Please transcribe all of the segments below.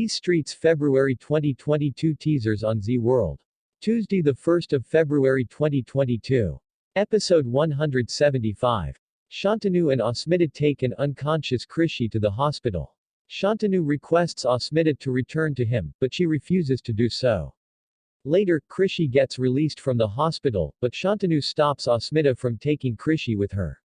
These Streets February 2022 Teasers on Z World. Tuesday 1st of February 2022. Episode 175. Shantanu and Asmita take an unconscious Krishi to the hospital. Shantanu requests Asmita to return to him, but she refuses to do so. Later, Krishi gets released from the hospital, but Shantanu stops Asmita from taking Krishi with her.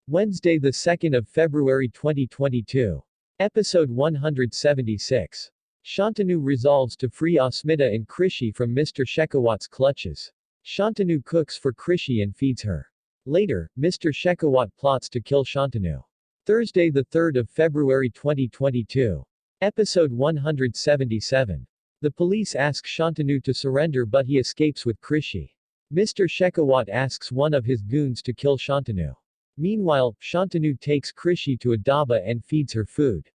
Wednesday 2nd of February 2022. Episode 176. Shantanu resolves to free Asmita and Krishi from Mr. Shekhawat's clutches. Shantanu cooks for Krishi and feeds her. Later, Mr. Shekhawat plots to kill Shantanu. Thursday 3rd of February 2022. Episode 177. The police ask Shantanu to surrender but he escapes with Krishi. Mr. Shekhawat asks one of his goons to kill Shantanu. Meanwhile, Shantanu takes Krishi to a dhaba and feeds her food.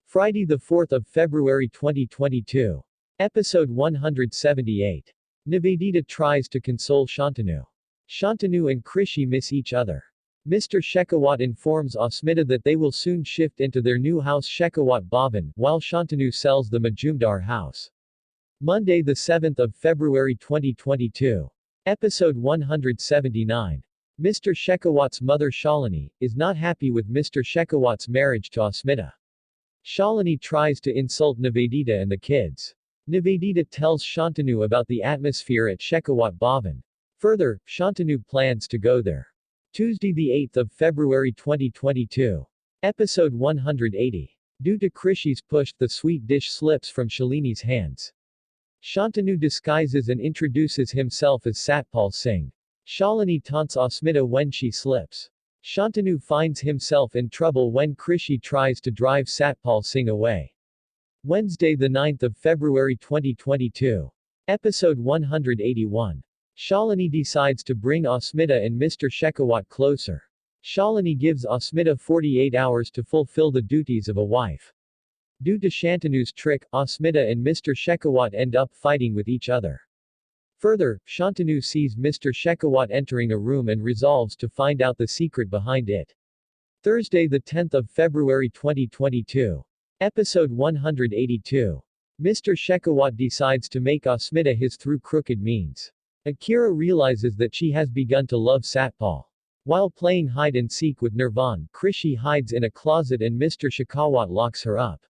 Friday 4th of February 2022. Episode 178. Nivedita tries to console Shantanu. Shantanu and Krishi miss each other. Mr. Shekhawat informs Asmita that they will soon shift into their new house Shekhawat Bhavan, while Shantanu sells the Majumdar house. Monday 7th of February 2022. Episode 179. Mr. Shekhawat's mother Shalini is not happy with Mr. Shekhawat's marriage to Asmita. Shalini tries to insult Nivedita and the kids. Nivedita tells Shantanu about the atmosphere at Shekhawat Bhavan. Further, Shantanu plans to go there. Tuesday 8th of February 2022. Episode 180. Due to Krishi's push, the sweet dish slips from Shalini's hands. Shantanu disguises and introduces himself as Satpal Singh. Shalini taunts Asmita when she slips. Shantanu finds himself in trouble when Krishi tries to drive Satpal Singh away. Wednesday 9th of February 2022. Episode 181. Shalini decides to bring Asmita and Mr. Shekhawat closer. Shalini gives Asmita 48 hours to fulfill the duties of a wife. Due to Shantanu's trick, Asmita and Mr. Shekhawat end up fighting with each other. Further, Shantanu sees Mr. Shekhawat entering a room and resolves to find out the secret behind it. Thursday 10th of February 2022. Episode 182. Mr. Shekhawat decides to make Asmita his through crooked means. Akira realizes that she has begun to love Satpal. While playing hide and seek with Nirvan, Krishi hides in a closet and Mr. Shekhawat locks her up.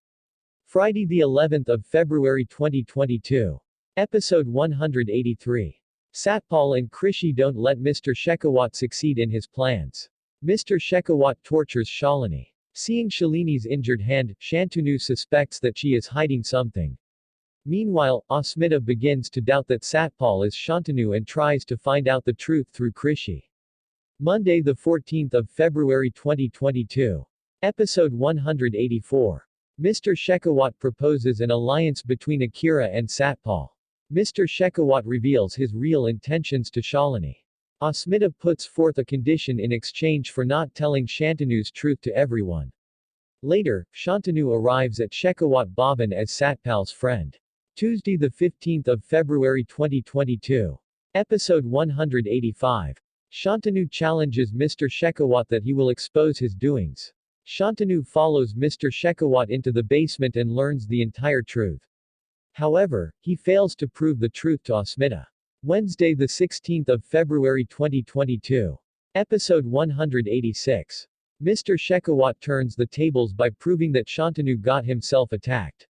Friday 11th of February 2022. Episode 183. Satpal and Krishi don't let Mr. Shekhawat succeed in his plans. Mr. Shekhawat tortures Shalini. Seeing Shalini's injured hand, Shantanu suspects that she is hiding something. Meanwhile, Asmita begins to doubt that Satpal is Shantanu and tries to find out the truth through Krishi. Monday 14th of February 2022. Episode 184. Mr. Shekhawat proposes an alliance between Akira and Satpal. Mr. Shekhawat reveals his real intentions to Shalini. Asmita puts forth a condition in exchange for not telling Shantanu's truth to everyone. Later, Shantanu arrives at Shekhawat Bhavan as Satpal's friend. Tuesday 15th of February 2022. Episode 185. Shantanu challenges Mr. Shekhawat that he will expose his doings. Shantanu follows Mr. Shekhawat into the basement and learns the entire truth. However, he fails to prove the truth to Asmita. Wednesday 16th of February 2022. Episode 186. Mr. Shekhawat turns the tables by proving that Shantanu got himself attacked.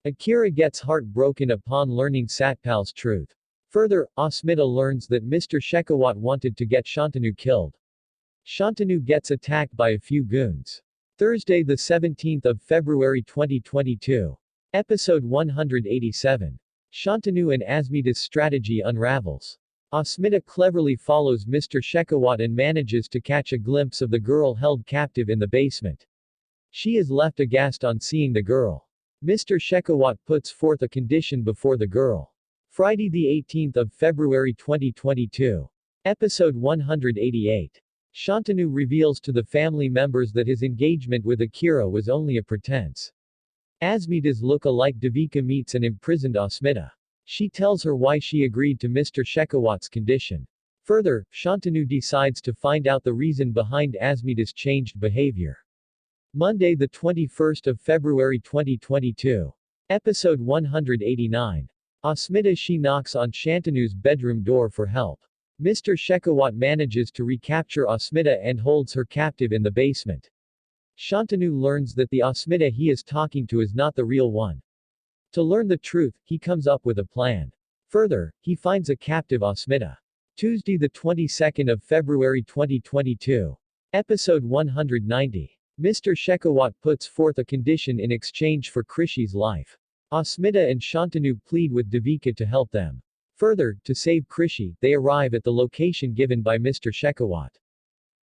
Akira gets heartbroken upon learning Satpal's truth. Further, Asmita learns that Mr. Shekhawat wanted to get Shantanu killed. Shantanu gets attacked by a few goons. Thursday 17th of February 2022. Episode 187. Shantanu and Asmita's strategy unravels. Asmita cleverly follows Mr. Shekhawat and manages to catch a glimpse of the girl held captive in the basement. She is left aghast on seeing the girl. Mr. Shekhawat puts forth a condition before the girl. Friday 18th of February 2022. Episode 188. Shantanu reveals to the family members that his engagement with Akira was only a pretense. Asmita's look-alike Devika meets and imprisoned Asmita. She tells her why she agreed to Mr. Shekhawat's condition. Further, Shantanu decides to find out the reason behind Asmita's changed behavior. Monday 21st of February 2022. Episode 189. Asmita. She knocks on Shantanu's bedroom door for help. Mr. Shekhawat manages to recapture Asmita and holds her captive in the basement. Shantanu learns that the Asmita he is talking to is not the real one. To learn the truth, he comes up with a plan. Further, he finds a captive Asmita. Tuesday, the 22nd of February 2022. Episode 190. Mr. Shekhawat puts forth a condition in exchange for Krishi's life. Asmita and Shantanu plead with Devika to help them. Further, to save Krishi, they arrive at the location given by Mr. Shekhawat.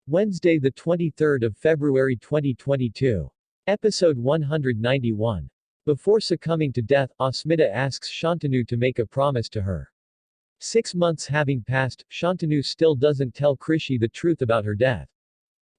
Wednesday, the 23rd of February 2022. Episode 191. Before succumbing to death, Asmita asks Shantanu to make a promise to her. 6 months having passed, Shantanu still doesn't tell Krishi the truth about her death.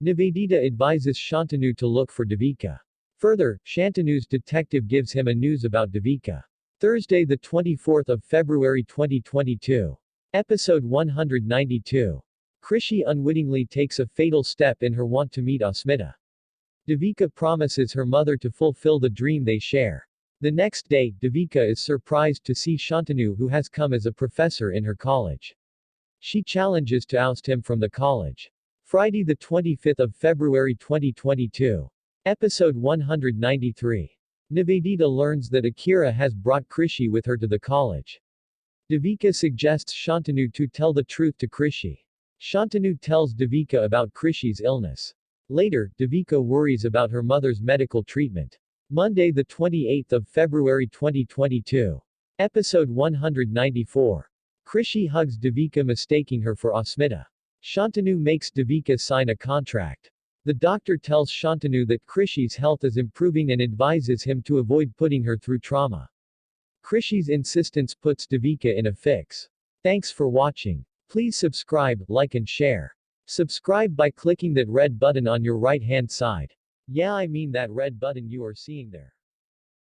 Nivedita advises Shantanu to look for Devika. Further, Shantanu's detective gives him a news about Devika. Thursday, the 24th of February 2022. Episode 192. Krishi unwittingly takes a fatal step in her want to meet Asmita. Devika promises her mother to fulfill the dream they share. The next day, Devika is surprised to see Shantanu, who has come as a professor in her college. She challenges to oust him from the college. Friday, the 25th of February 2022. Episode 193. Nivedita learns that Akira has brought Krishi with her to the college. Devika suggests Shantanu to tell the truth to Krishi. Shantanu tells Devika about Krishi's illness. Later, Devika worries about her mother's medical treatment. Monday, the 28th of February 2022. Episode 194. Krishi hugs Devika, mistaking her for Asmita. Shantanu makes Devika sign a contract. The doctor tells Shantanu that Krishi's health is improving and advises him to avoid putting her through trauma. Krishi's insistence puts Devika in a fix. Thanks for watching. Please subscribe, like and share. Subscribe by clicking that red button on your right hand side. Yeah, I mean that red button you are seeing there.